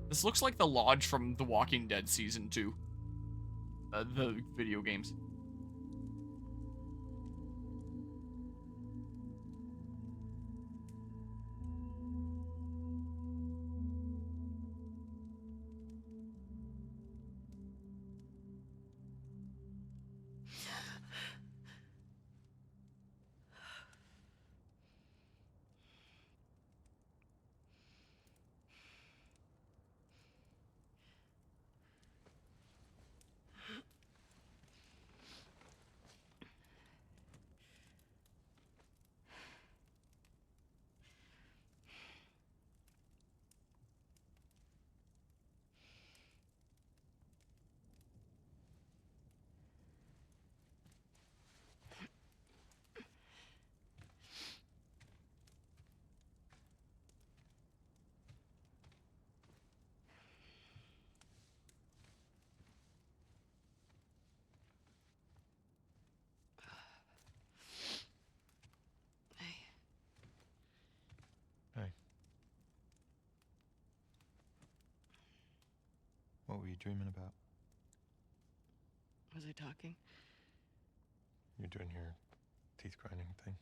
This looks like the lodge from The Walking Dead Season 2. The video games. What were you dreaming about? Was I talking? You're doing your teeth grinding thing.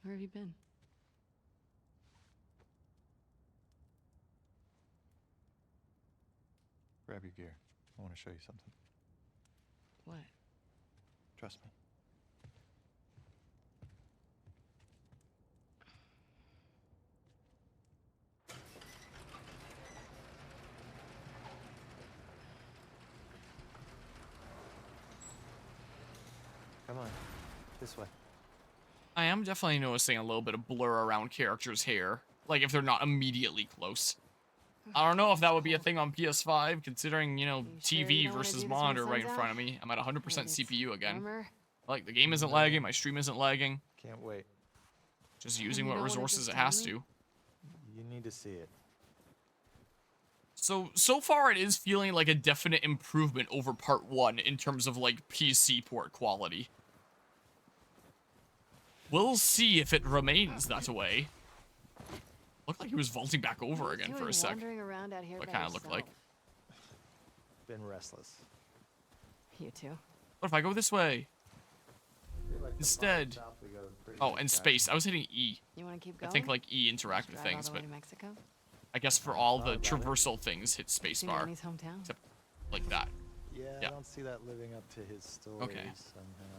Where have you been? Grab your gear. I want to show you something. What? Trust me. Come on, this way. I am definitely noticing a little bit of blur around characters' hair. Like, if they're not immediately close. I don't know if that would be a thing on PS5, considering, you know, TV versus monitor right in front of me. I'm at 100% CPU again. Like, the game isn't lagging, my stream isn't lagging. Can't wait. Just using what resources it has to. You need to see it. So far it is feeling like a definite improvement over part 1 in terms of, like, PC port quality. We'll see if it remains that way. Looked like he was vaulting back over again for a sec. What kind of looked like. Been restless. You too. What if I go this way? Instead. Oh, and space. I was hitting E. You want to keep going? I think like E interact with things, but Mexico? I guess for all the traversal things, hit spacebar. Except like that. Yeah, I don't see that living up to his story somehow.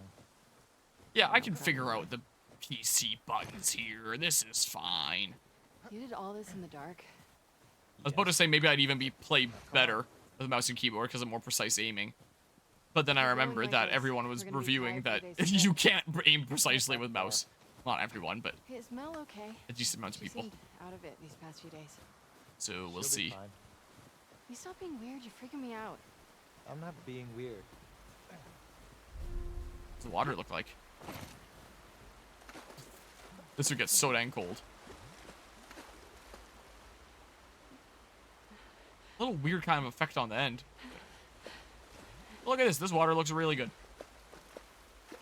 Yeah, I can figure out the PC buttons here. This is fine. You did all this in the dark? I was about to say maybe I'd even play better with mouse and keyboard because of more precise aiming. But then I remembered that everyone was reviewing that you can't aim precisely with mouse. Not everyone, but Is Mel okay? a decent amount of She people. seemed out of it these past few days. So we'll see. You stop being weird. You're freaking me out. I'm not being weird. What's the water look like? This would get so dang cold. A little weird kind of effect on the end. Look at this. This water looks really good.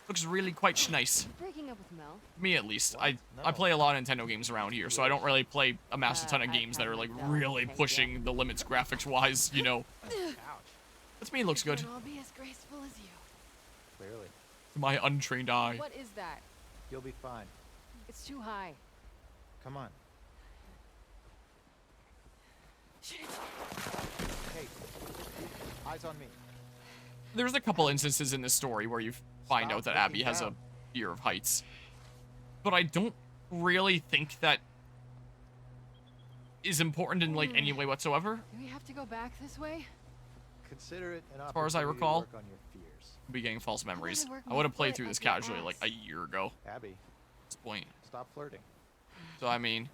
Looks really quite nice. Breaking up with Mel. Me at least. I play a lot of Nintendo games around here, so I don't really play a massive ton of games that are like really pushing the limits graphics wise, you know. That's me, it looks good. I'll be as graceful as you. Clearly. To my untrained eye. What is that? You'll be fine. It's too high. Come on. Shit. Hey, eyes on me. There's a couple instances in this story where you find out that Abby has a fear of heights. But I don't really think that is important in like any way whatsoever. Do we have to go back this way? Consider it an As far as I recall, work on your fears. I'll be getting false memories. I would have played through this casually like a year ago. Abby, At this point. stop flirting. So I mean,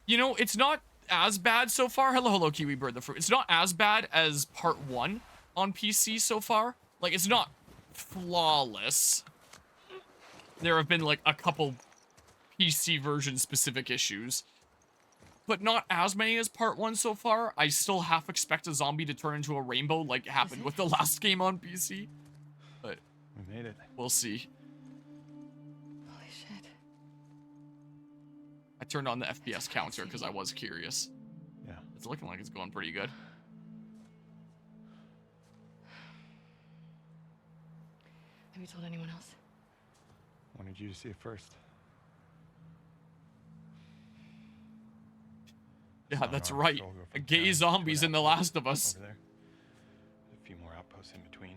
you know, it's not as bad so far. Hello, Kiwi Bird the Fruit. It's not as bad as part 1 on PC so far. Like, it's not flawless. There have been like a couple PC version specific issues, but not as many as part 1 so far. I still half expect a zombie to turn into a rainbow like happened with the last game on PC, but We made it. we'll see. Holy shit. turned on the FPS counter because I was curious. Yeah. It's looking like it's going pretty good. Have you told anyone else? Wanted you to see it first. Yeah, Not that's our right. control, go from Gay town zombies to in an The outpost Last of Us. Over there. A few more outposts in between.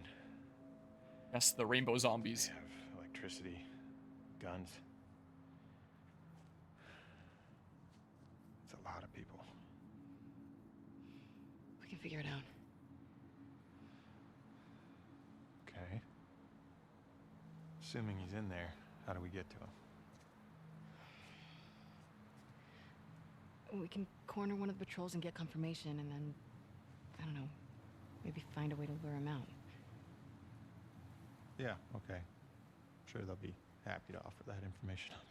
Yes, the rainbow zombies. They have electricity, guns. It's a lot of people. We can figure it out. Okay. Assuming he's in there, how do we get to him? We can corner one of the patrols and get confirmation, and then, I don't know, maybe find a way to lure him out. Yeah, okay. I'm sure they'll be happy to offer that information up.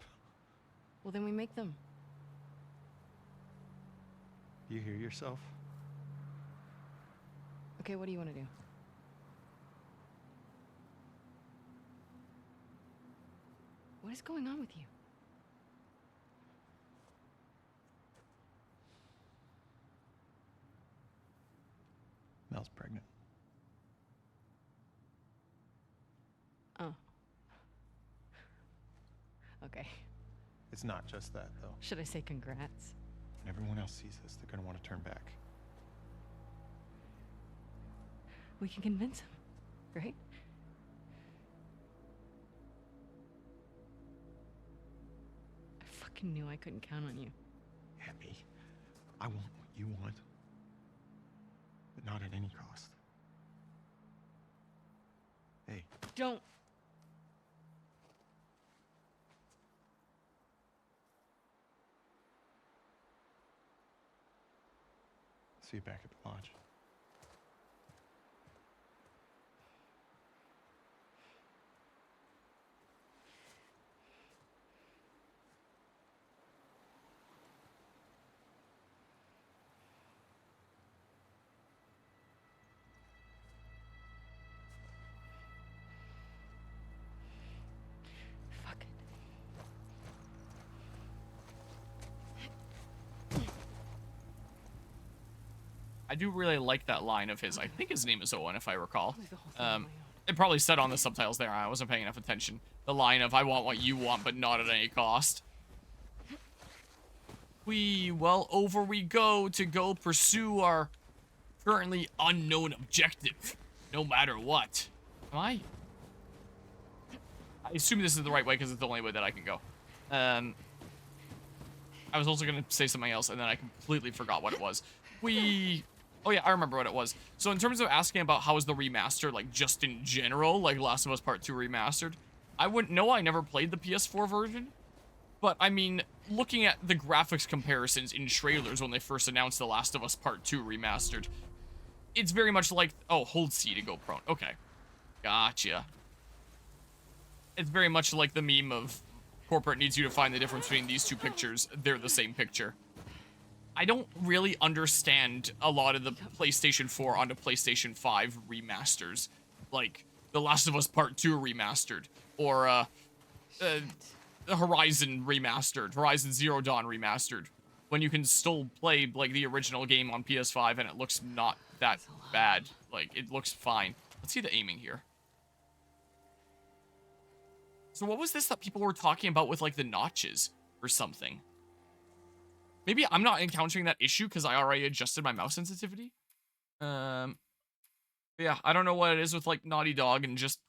Well, then we make them. You hear yourself? Okay, what do you want to do? What is going on with you? Mel's pregnant. Oh. Okay. It's not just that, though. Should I say congrats? When everyone else sees this, they're gonna want to turn back. We can convince him, right? I fucking knew I couldn't count on you. Abby, I want what you want, but not at any cost. Hey, Don't. see you back at the lodge. Fuck it. I do really like that line of his. I think his name is Owen, if I recall. I'll leave the whole thing on my own. It probably said on the subtitles there. I wasn't paying enough attention. The line of, I want what you want, but not at any cost. Well, over we go to go pursue our currently unknown objective. No matter what. Am I assume this is the right way because it's the only way that I can go. I was also going to say something else, and then I completely forgot what it was. Oh yeah, I remember what it was. So in terms of asking about how is the remaster, like just in general, like Last of Us Part 2 Remastered, I wouldn't know, I never played the PS4 version. But I mean, looking at the graphics comparisons in trailers when they first announced The Last of Us Part 2 Remastered, it's very much like, oh, hold C to go prone. Okay, gotcha. It's very much like the meme of corporate needs you to find the difference between these two pictures. They're the same picture. I don't really understand a lot of the PlayStation 4 onto PlayStation 5 remasters, like The Last of Us Part 2 Remastered, or Horizon Remastered, Horizon Zero Dawn Remastered, when you can still play like the original game on PS5 and it looks not that bad. Like, it looks fine. Let's see the aiming here. So what was this that people were talking about with like the notches or something? Maybe I'm not encountering that issue because I already adjusted my mouse sensitivity. Yeah, I don't know what it is with like Naughty Dog and just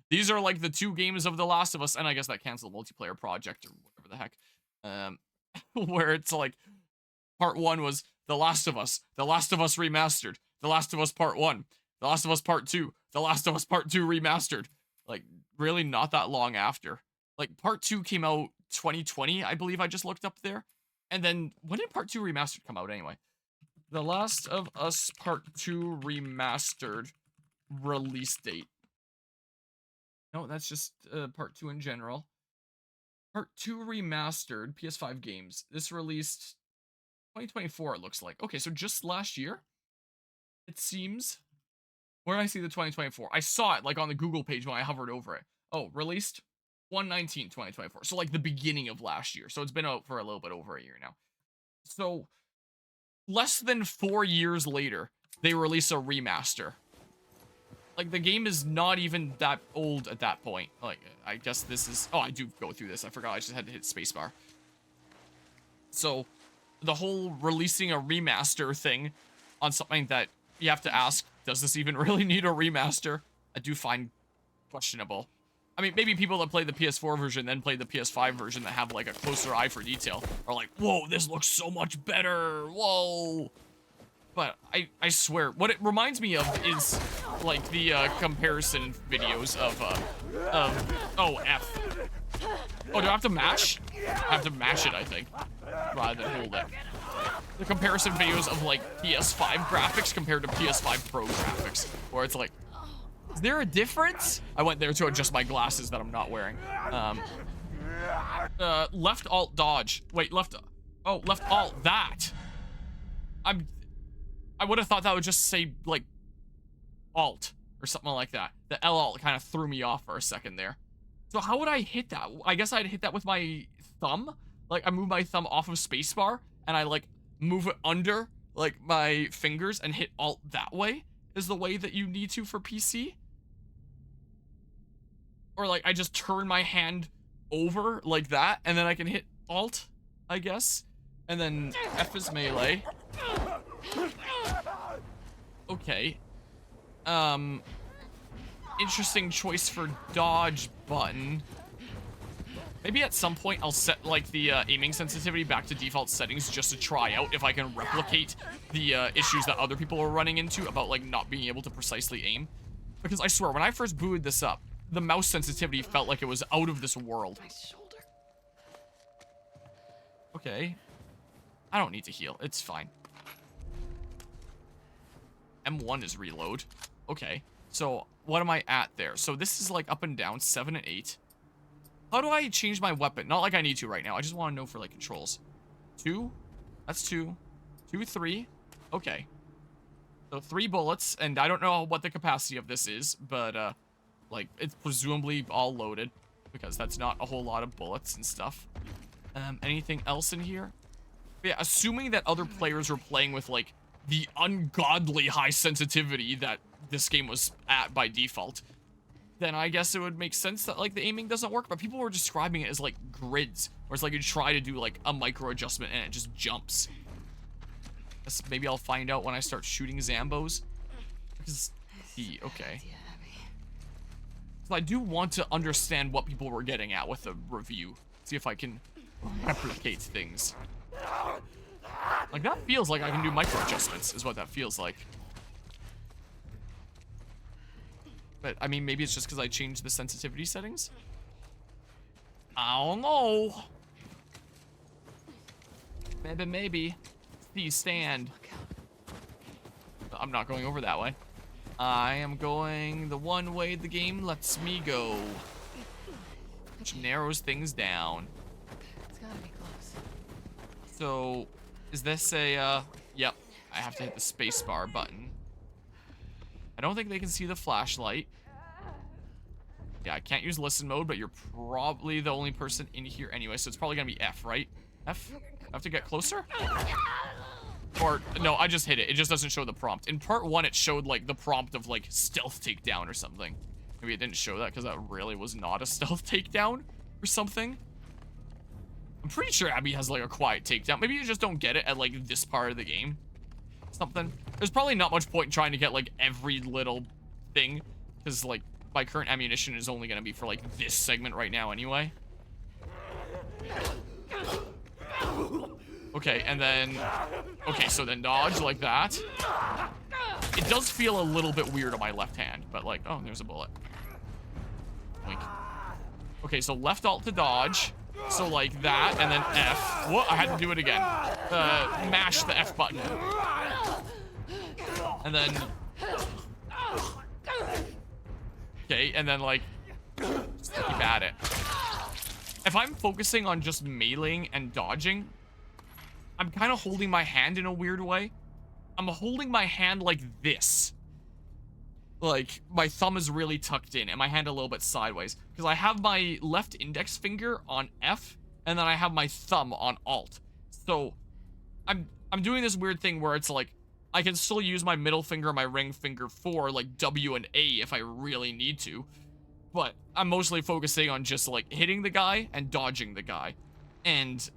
these are like the two games of The Last of Us, and I guess that canceled multiplayer project or whatever the heck. Where it's like part 1 was The Last of Us Remastered, The Last of Us Part 1, The Last of Us Part 2, The Last of Us Part 2 Remastered. Like really not that long after. Like Part 2 came out 2020, I believe I just looked up there. And then, when did Part 2 Remastered come out anyway? The Last of Us Part 2 Remastered release date. No, that's just Part 2 in general. Part 2 Remastered, PS5 games. This released 2024, it looks like. Okay, so just last year? It seems. Where did I see the 2024? I saw it, like, on the Google page when I hovered over it. Oh, released 1/19/2024. So like the beginning of last year. So it's been out for a little bit over a year now. So less than 4 years later, they release a remaster. Like the game is not even that old at that point. Like I guess this is, oh, I do go through this. I forgot I just had to hit spacebar. So the whole releasing a remaster thing on something that you have to ask, does this even really need a remaster? I do find questionable. I mean, maybe people that play the PS4 version then play the PS5 version that have like a closer eye for detail are like, whoa, this looks so much better. Whoa. But I swear, what it reminds me of is like the comparison videos of oh, F. Oh, do I have to mash? I have to mash it, I think, rather than hold it. The comparison videos of like PS5 graphics compared to PS5 Pro graphics, where it's like, is there a difference? I went there to adjust my glasses that I'm not wearing. Left alt dodge. Wait, left alt that. I would have thought that would just say like alt or something like that. The L alt kind of threw me off for a second there. So how would I hit that? I guess I'd hit that with my thumb. Like I move my thumb off of spacebar and I like move it under like my fingers and hit alt that way is the way that you need to for PC. Or like I just turn my hand over like that and then I can hit alt, I guess. And then F is melee. Okay. Interesting choice for dodge button. Maybe at some point I'll set like the aiming sensitivity back to default settings just to try out if I can replicate the issues that other people are running into about like not being able to precisely aim. Because I swear, when I first booted this up, the mouse sensitivity felt like it was out of this world. My shoulder. Okay. I don't need to heal. It's fine. M1 is reload. Okay. So, what am I at there? So, this is like up and down, 7 and 8. How do I change my weapon? Not like I need to right now. I just want to know for like controls. 2. That's 2. 2, 3. Okay. So, 3 bullets. And I don't know what the capacity of this is, but, like, it's presumably all loaded. Because that's not a whole lot of bullets and stuff. Anything else in here? Yeah, assuming that other players were playing with, like, the ungodly high sensitivity that this game was at by default, then I guess it would make sense that, like, the aiming doesn't work. But people were describing it as, like, grids. Where it's like you try to do, like, a micro adjustment and it just jumps. Guess maybe I'll find out when I start shooting Zambos. Because, okay. So I do want to understand what people were getting at with the review. See if I can replicate things. Like, that feels like I can do micro adjustments, is what that feels like. But, I mean, maybe it's just because I changed the sensitivity settings? I don't know. Maybe. Please stand. I'm not going over that way. I am going the one way the game lets me go. Which narrows things down. It's gotta be close. So, is this a, yep. I have to hit the spacebar button. I don't think they can see the flashlight. Yeah, I can't use listen mode, but you're probably the only person in here anyway, so it's probably gonna be F, right? F? I have to get closer? Or, no, I just hit it. It just doesn't show the prompt. In part 1, it showed, like, the prompt of, like, stealth takedown or something. Maybe it didn't show that because that really was not a stealth takedown or something. I'm pretty sure Abby has, like, a quiet takedown. Maybe you just don't get it at, like, this part of the game. Something. There's probably not much point in trying to get, like, every little thing. Because, like, my current ammunition is only going to be for, like, this segment right now anyway. Okay, and then... Okay, so then dodge like that. It does feel a little bit weird on my left hand, but, like... Oh, there's a bullet. Wink. Okay, so left alt to dodge. So, like, that, and then F. Whoa, I had to do it again. Mash the F button. And then... Okay, and then, like... Just keep at it. If I'm focusing on just meleeing and dodging, I'm kind of holding my hand in a weird way. I'm holding my hand like this. like, my thumb is really tucked in and my hand a little bit sideways. Because I have my left index finger on F, and then I have my thumb on Alt. So, I'm doing this weird thing where it's like, I can still use my middle finger and my ring finger for, like, W and A if I really need to. But I'm mostly focusing on just, like, hitting the guy and dodging the guy. And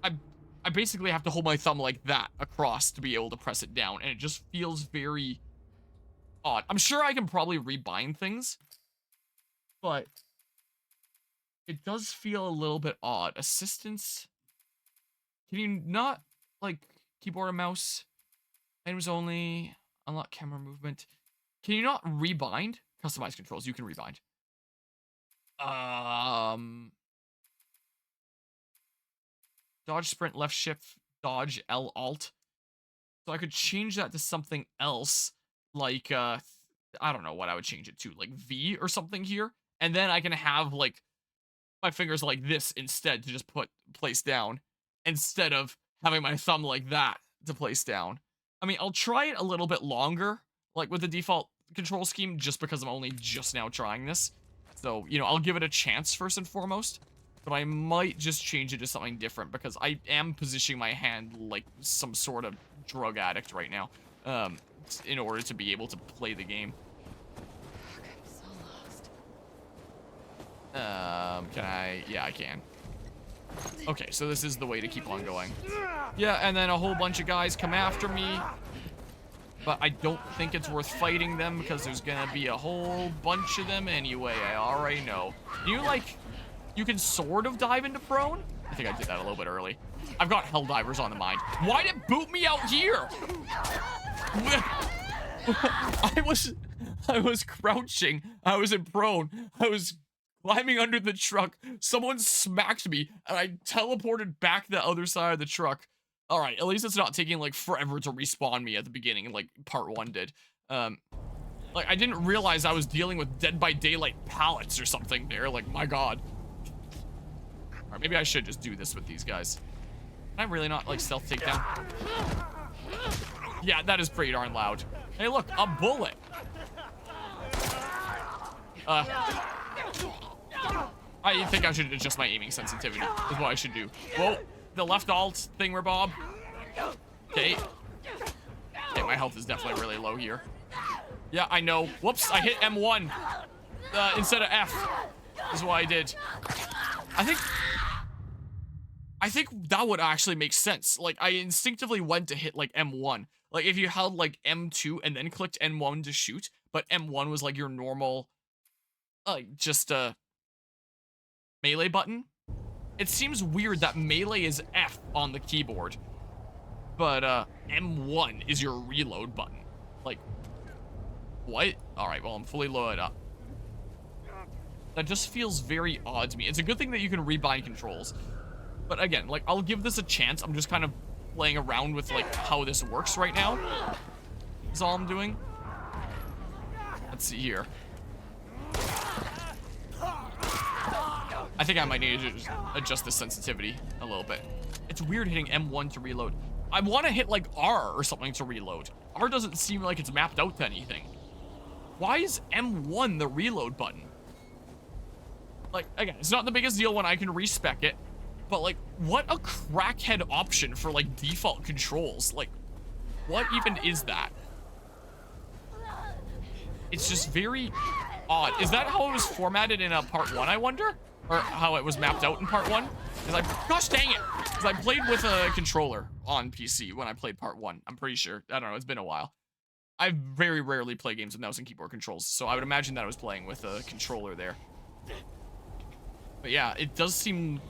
I basically have to hold my thumb like that across to be able to press it down. And it just feels very odd. I'm sure I can probably rebind things, but it does feel a little bit odd. Assistance. Can you not, like, keyboard and mouse? Items only. Unlock camera movement. Can you not rebind? Customize controls. You can rebind. Dodge, sprint, left shift, dodge, L, alt. So I could change that to something else. Like, I don't know what I would change it to. Like V or something here. And then I can have, like, my fingers like this instead to just place down. Instead of having my thumb like that to place down. I mean, I'll try it a little bit longer. Like, with the default control scheme, just because I'm only just now trying this. So, you know, I'll give it a chance first and foremost. But I might just change it to something different because I am positioning my hand like some sort of drug addict right now. In order to be able to play the game. Fuck, I'm so lost. Can I? Yeah, I can. Okay, so this is the way to keep on going. Yeah, and then a whole bunch of guys come after me. But I don't think it's worth fighting them because there's gonna be a whole bunch of them anyway. I already know. You can sort of dive into prone? I think I did that a little bit early. I've got Helldivers on the mind. Why did it boot me out here? I was crouching. I was in prone. I was climbing under the truck. Someone smacked me, and I teleported back the other side of the truck. All right, at least it's not taking, like, forever to respawn me at the beginning, like part 1 did. Like, I didn't realize I was dealing with Dead by Daylight pallets or something there. Like, my god. All right, maybe I should just do this with these guys. Can I really not, like, stealth takedown? Yeah, that is pretty darn loud. Hey, look, a bullet. I think I should adjust my aiming sensitivity, is what I should do. Whoa, the left alt thing where Bob. Okay. Okay, my health is definitely really low here. Yeah, I know. Whoops, I hit M1 instead of F. This is what I did. I think that would actually make sense. Like, I instinctively went to hit, like, M1. Like, if you held, like, M2 and then clicked M1 to shoot, but M1 was, like, your normal, just, melee button. It seems weird that melee is F on the keyboard, but, M1 is your reload button. Like, what? Alright, well, I'm fully loaded up. That just feels very odd to me. It's a good thing that you can rebind controls. But again, like, I'll give this a chance. I'm just kind of playing around with, like, how this works right now. That's all I'm doing. Let's see here. I think I might need to adjust the sensitivity a little bit. It's weird hitting M1 to reload. I want to hit, like, R or something to reload. R doesn't seem like it's mapped out to anything. Why is M1 the reload button? Like, again, it's not the biggest deal when I can respec it. But, like, what a crackhead option for, like, default controls. Like, what even is that? It's just very odd. Is that how it was formatted in part 1, I wonder? Or how it was mapped out in part 1? Gosh dang it! Because I played with a controller on PC when I played part 1. I'm pretty sure. I don't know, it's been a while. I very rarely play games with mouse and keyboard controls, so I would imagine that I was playing with a controller there. But yeah, it does seem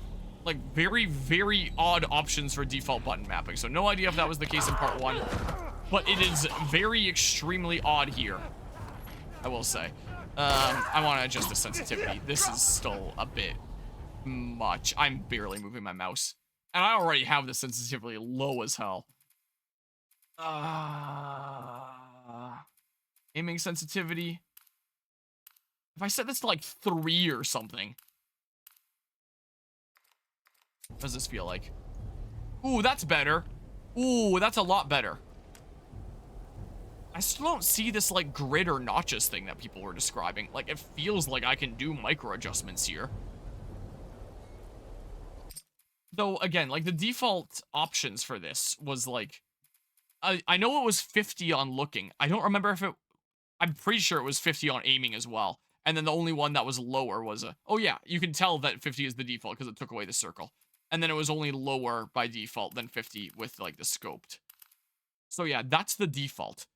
like very, very odd options for default button mapping. So no idea if that was the case in part 1, but it is very extremely odd here, I will say. I want to adjust the sensitivity. This is still a bit much. I'm barely moving my mouse, and I already have the sensitivity low as hell. Aiming sensitivity. If I set this to like 3 or something. What does this feel like? Ooh, that's better. Ooh, that's a lot better. I still don't see this like grid or notches thing that people were describing. Like it feels like I can do micro adjustments here. Though again, like the default options for this was like, I know it was 50 on looking. I don't remember if it, I'm pretty sure it was 50 on aiming as well. And then the only one that was lower was a, oh yeah, you can tell that 50 is the default because it took away the circle. And then it was only lower by default than 50 with like the scoped. So yeah, that's the default.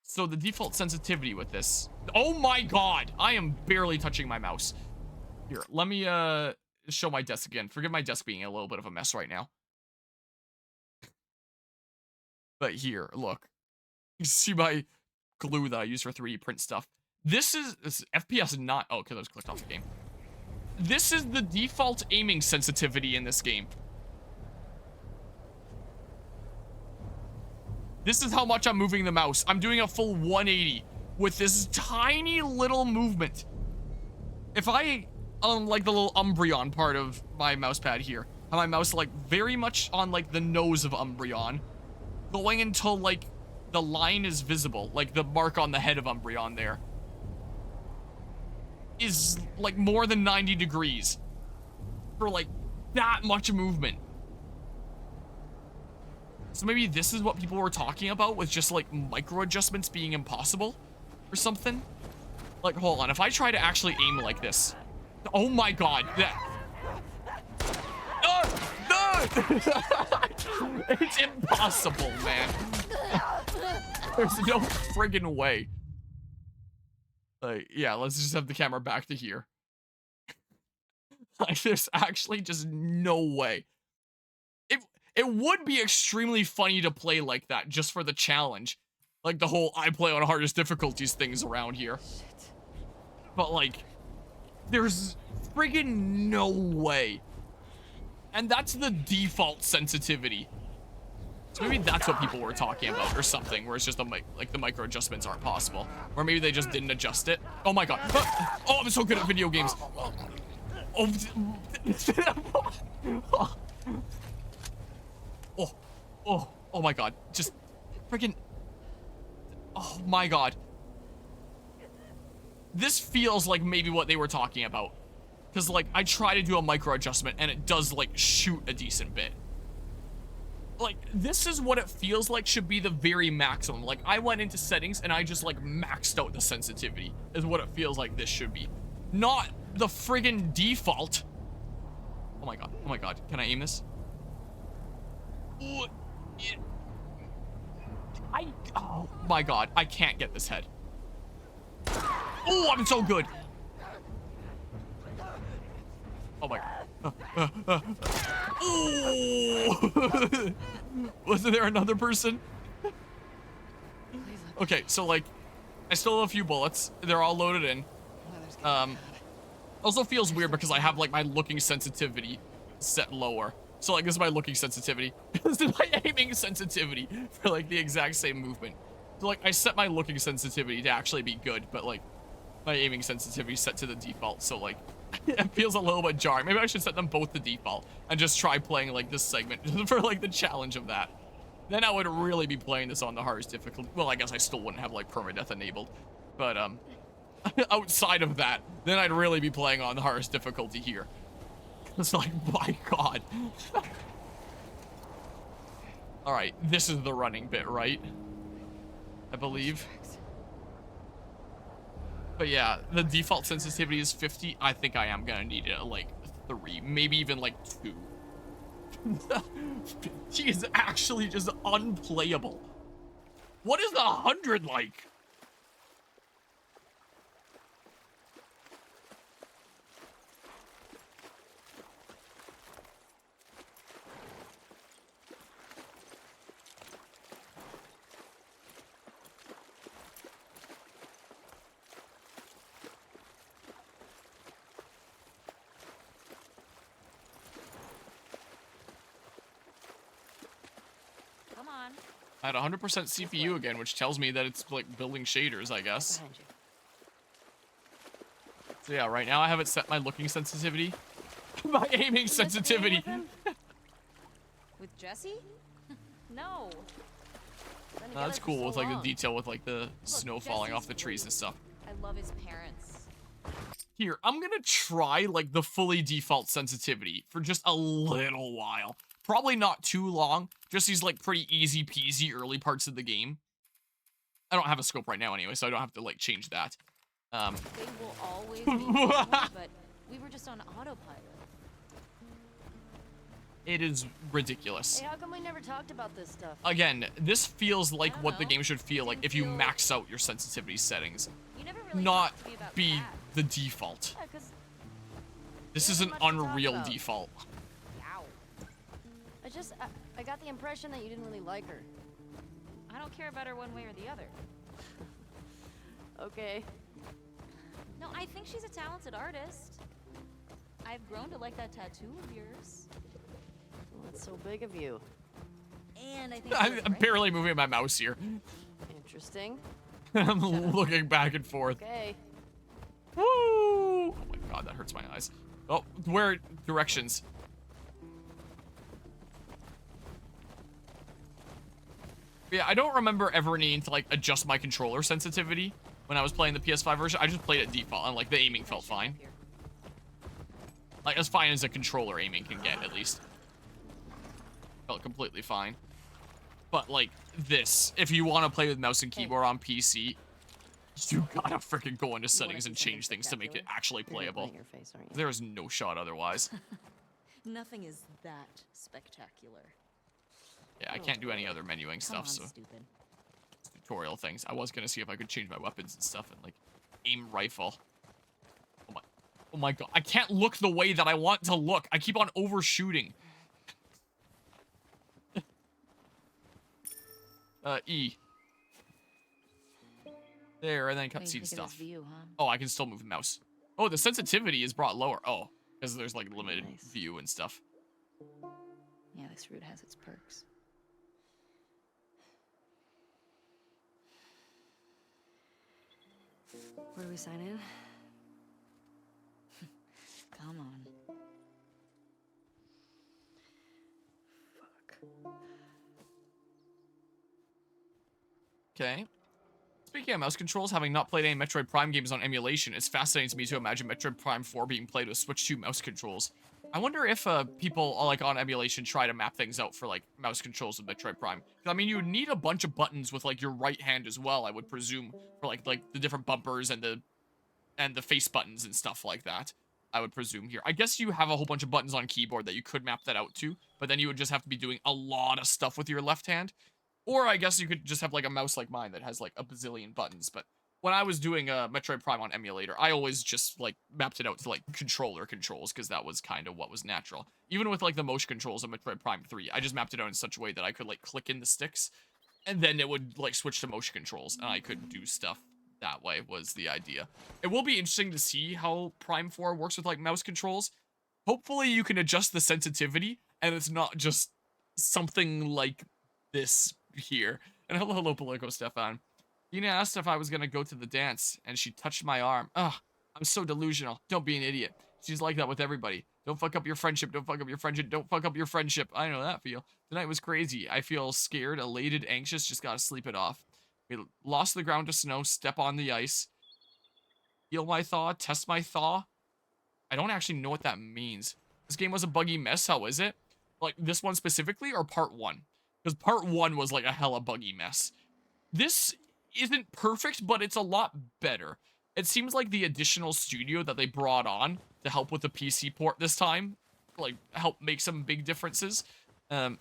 So the default sensitivity with this, oh my god, I am barely touching my mouse. Here, let me show my desk again. Forgive my desk being a little bit of a mess right now. But here, look. You see my glue that I use for 3D print stuff. This is FPS not, oh, because I just clicked off the game. This is the default aiming sensitivity in this game. This is how much I'm moving the mouse. I'm doing a full 180 with this tiny little movement. If I, on like the little Umbreon part of my mouse pad here, have my mouse like very much on like the nose of Umbreon, going until like the line is visible, like the mark on the head of Umbreon there, is like more than 90 degrees for like that much movement. So maybe this is what people were talking about with just like micro adjustments being impossible or something. Like, hold on, if I try to actually aim like this, oh my god, that, it's impossible, man. There's no friggin' way. Like, yeah, let's just have the camera back to here. Like, there's actually just no way. It would be extremely funny to play like that just for the challenge. Like the whole I play on hardest difficulties things around here. But like, there's friggin' no way. And that's the default sensitivity. So maybe that's what people were talking about or something, where it's just like the micro adjustments aren't possible. Or maybe they just didn't adjust it. Oh my god. Oh, I'm so good at video games. Oh my god. Just freaking, oh my god. This feels like maybe what they were talking about. Because like I try to do a micro adjustment and it does like shoot a decent bit. Like, this is what it feels like should be the very maximum. Like, I went into settings and I just, like, maxed out the sensitivity, is what it feels like this should be. Not the friggin' default. Oh my god, can I aim this? Oh my god, I can't get this head. Oh, I'm so good. Oh my god. Oh! Wasn't there another person? Okay, so like, I still have a few bullets. They're all loaded in. Also feels weird because I have like my looking sensitivity set lower. So like, this is my looking sensitivity. This is my aiming sensitivity for like the exact same movement. So like, I set my looking sensitivity to actually be good, but like, my aiming sensitivity set to the default. So like, it feels a little bit jarring. Maybe I should set them both to default and just try playing like this segment for like the challenge of that. Then I would really be playing this on the hardest difficulty. Well, I guess I still wouldn't have like permadeath enabled, but outside of that, then I'd really be playing on the hardest difficulty here. It's like, my god. All right, this is the running bit, right? I believe. But yeah, the default sensitivity is 50. I think I am gonna need it at like 3, maybe even like 2. She is actually just unplayable. What is the 100 like? I had 100% CPU again, which tells me that it's like building shaders, I guess. So yeah, right now I haven't set my looking sensitivity. My aiming sensitivity. With Jesse? No. Been That's together for cool so with like the long. detail with like the snow falling off the Jesse's trees and stuff. I love his parents. Here, I'm gonna try like the fully default sensitivity for just a little while. Probably not too long, just these like pretty easy peasy early parts of the game. I don't have a scope right now anyway, so I don't have to like change that. They will always be family, but we were just on autopilot. It is ridiculous. Hey, how come we never talked about this stuff? Again, this feels like don't what the know. game should feel like Didn't if you feel- max out your sensitivity settings, You never really not talked to me about be that. the default. Yeah, 'cause This there is an isn't much to talk unreal about. default. Ow. I got the impression that you didn't really like her. I don't care about her one way or the other. Okay. No, I think she's a talented artist. I've grown to like that tattoo of yours. Well, that's so big of you. And I think I'm barely moving my mouse here. Interesting. I'm looking back and forth. Okay. Woo! Oh my god, that hurts my eyes. Oh, where directions? Yeah, I don't remember ever needing to like adjust my controller sensitivity when I was playing the PS5 version. I just played it default and like the aiming felt fine. Like as fine as a controller aiming can get, at least. Felt completely fine. But like this, if you want to play with mouse and keyboard on PC, you gotta freaking go into settings and change things to make it actually You're gonna put it playable. in your face, aren't you? There is no shot otherwise. Nothing is that spectacular. Yeah, I can't do any other menuing Come stuff, on, so stupid. tutorial things. I was gonna see if I could change my weapons and stuff and like aim rifle. Oh my god, I can't look the way that I want to look. I keep on overshooting. E. There, and then cutscene stuff. View, huh? Oh, I can still move the mouse. Oh, the sensitivity is brought lower. Oh, because there's like limited Nice. view and stuff. Yeah, this route has its perks. Where do we sign in? Come on. Okay. Speaking of mouse controls, having not played any Metroid Prime games on emulation, it's fascinating to me to imagine Metroid Prime 4 being played with Switch 2 mouse controls. I wonder if people like on emulation try to map things out for like mouse controls with Metroid Prime. 'Cause, I mean, you would need a bunch of buttons with like your right hand as well, I would presume, for like the different bumpers and the face buttons and stuff like that. I would presume here. I guess you have a whole bunch of buttons on keyboard that you could map that out to, but then you would just have to be doing a lot of stuff with your left hand. Or I guess you could just have like a mouse like mine that has like a bazillion buttons. But when I was doing Metroid Prime on emulator, I always just like mapped it out to like controller controls because that was kind of what was natural. Even with like the motion controls of Metroid Prime 3, I just mapped it out in such a way that I could like click in the sticks and then it would like switch to motion controls and I could do stuff that way was the idea. It will be interesting to see how Prime 4 works with like mouse controls. Hopefully you can adjust the sensitivity and it's not just something like this here. And hello, Politico Stefan. Dina asked if I was gonna go to the dance, and she touched my arm. Ugh, I'm so delusional. Don't be an idiot. She's like that with everybody. Don't fuck up your friendship. Don't fuck up your friendship. Don't fuck up your friendship. I know that feel. Tonight was crazy. I feel scared, elated, anxious. Just gotta sleep it off. We lost the ground to snow. Step on the ice. Heal my thaw. Test my thaw. I don't actually know what that means. This game was a buggy mess. How is it? Like this one specifically, or part 1? Because part 1 was like a hella buggy mess. This isn't perfect, but it's a lot better. It seems like the additional studio that they brought on to help with the PC port this time, like, help make some big differences. The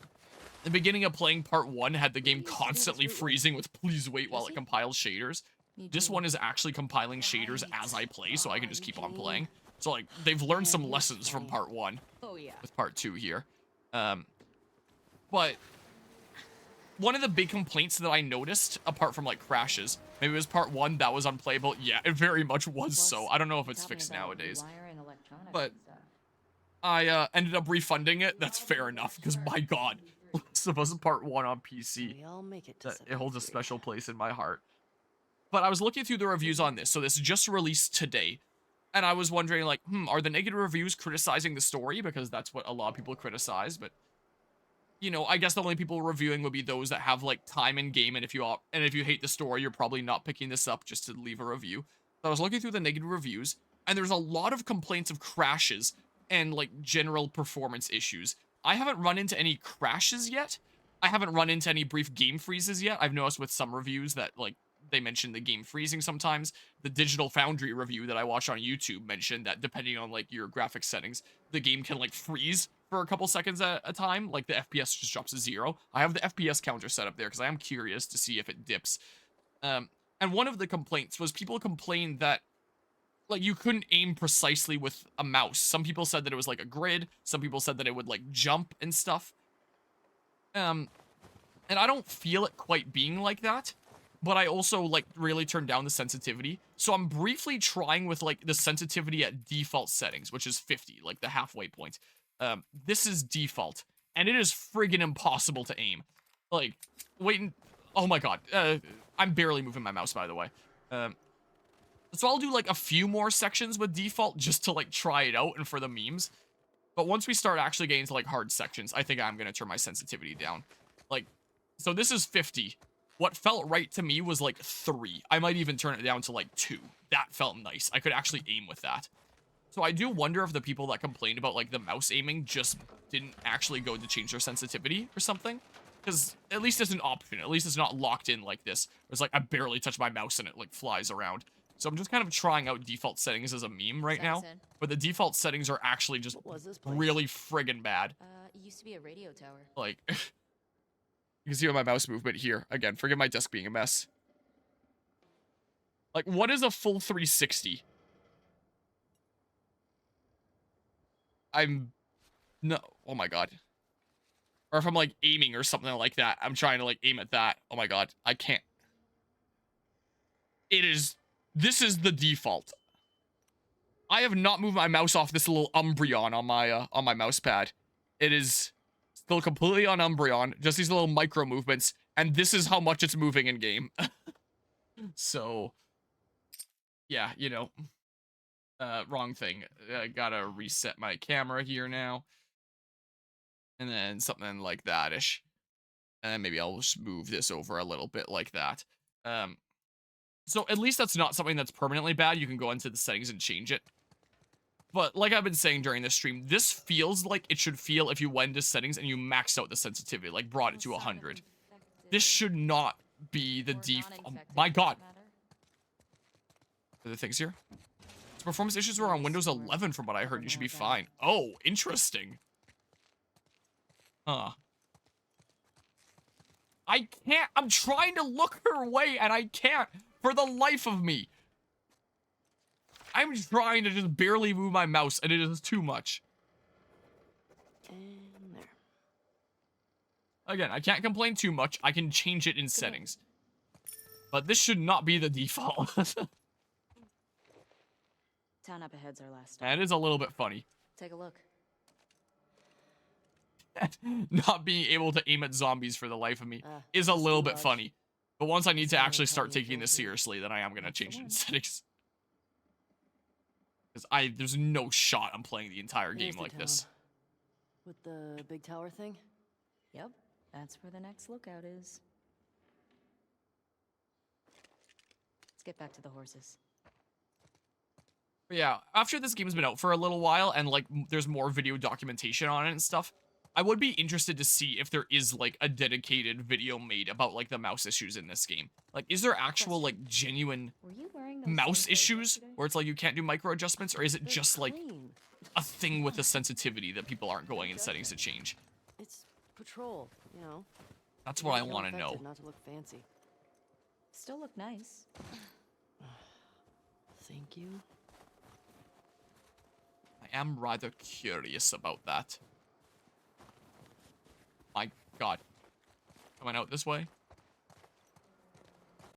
beginning of playing part 1 had the game constantly freezing with please wait while it compiles shaders. This one is actually compiling shaders as I play, so I can just keep on playing. So, like, they've learned some lessons from part 1 Oh yeah. with part 2 here. But one of the big complaints that I noticed, apart from like crashes, maybe it was part 1 that was unplayable. Yeah, it very much was so. I don't know if it's fixed nowadays. But I ended up refunding it. That's fair enough, because my god, Last of Us Part 1 on PC. We all make it to It holds a 73. special place in my heart. But I was looking through the reviews on this, so this just released today. And I was wondering, like, are the negative reviews criticizing the story? Because that's what a lot of people criticize, but you know, I guess the only people reviewing would be those that have like time in game, and if you hate the story, you're probably not picking this up just to leave a review. So I was looking through the negative reviews, and there's a lot of complaints of crashes and like general performance issues. I haven't run into any crashes yet. I haven't run into any brief game freezes yet. I've noticed with some reviews that like they mention the game freezing sometimes. The Digital Foundry review that I watch on YouTube mentioned that depending on like your graphics settings, the game can like freeze for a couple seconds at a time. Like the FPS just drops to 0. I have the FPS counter set up there because I am curious to see if it dips. And one of the complaints was people complained that like you couldn't aim precisely with a mouse. Some people said that it was like a grid. Some people said that it would like jump and stuff. And I don't feel it quite being like that. But I also, like, really turned down the sensitivity. So I'm briefly trying with, like, the sensitivity at default settings, which is 50, like, the halfway point. This is default. And it is friggin' impossible to aim. Like, wait, oh my god. I'm barely moving my mouse, by the way. So I'll do, like, a few more sections with default just to, like, try it out and for the memes. But once we start actually getting to, like, hard sections, I think I'm gonna turn my sensitivity down. Like, so this is 50. What felt right to me was like 3. I might even turn it down to like 2. That felt nice. I could actually aim with that. So I do wonder if the people that complained about like the mouse aiming just didn't actually go to change their sensitivity or something. Because at least it's an option. At least it's not locked in like this. It's like I barely touch my mouse and it like flies around. So I'm just kind of trying out default settings as a meme right now. But the default settings are actually just really friggin' bad. It used to be a radio tower. Like... You can see my mouse movement here. Again, forgive my desk being a mess. Like, what is a full 360? No, oh my god. Or if I'm, like, aiming or something like that. I'm trying to, like, aim at that. Oh my god, I can't. This is the default. I have not moved my mouse off this little Umbreon on my mouse pad. It is... still completely on Umbreon, just these little micro movements, and this is how much it's moving in game. So, yeah, you know, wrong thing. I gotta reset my camera here now, and then something like that-ish, and then maybe I'll just move this over a little bit like that. So at least that's not something that's permanently bad. You can go into the settings and change it. But like I've been saying during this stream, this feels like it should feel if you went into settings and you maxed out the sensitivity, like brought it to 100. This should not be the default. Oh my god. Are there things here? So performance issues were on Windows 11 from what I heard. You should be fine. Oh, interesting. Huh. I can't. I'm trying to look her way and I can't for the life of me. I'm trying to just barely move my mouse, and it is too much. And there. Again, I can't complain too much. I can change it in settings. But this should not be the default. Town up ahead's our last stop. That is a little bit funny. Take a look. Not being able to aim at zombies for the life of me is a little bit funny. But once I need to actually start taking this seriously, then I am going to change it in settings. Because there's no shot I'm playing the entire game like this. With the big tower thing? Yep, that's where the next lookout is. Let's get back to the horses. But yeah, after this game's been out for a little while and like there's more video documentation on it and stuff, I would be interested to see if there is like a dedicated video made about like the mouse issues in this game. Like, is there actual like genuine mouse issues where it's like you can't do micro adjustments, or is it just like a thing with the sensitivity that people aren't going in settings to change? It's patrol, you know. That's what I want to know. Not to look fancy. Still look nice. Thank you. I am rather curious about that. My god. Coming out this way?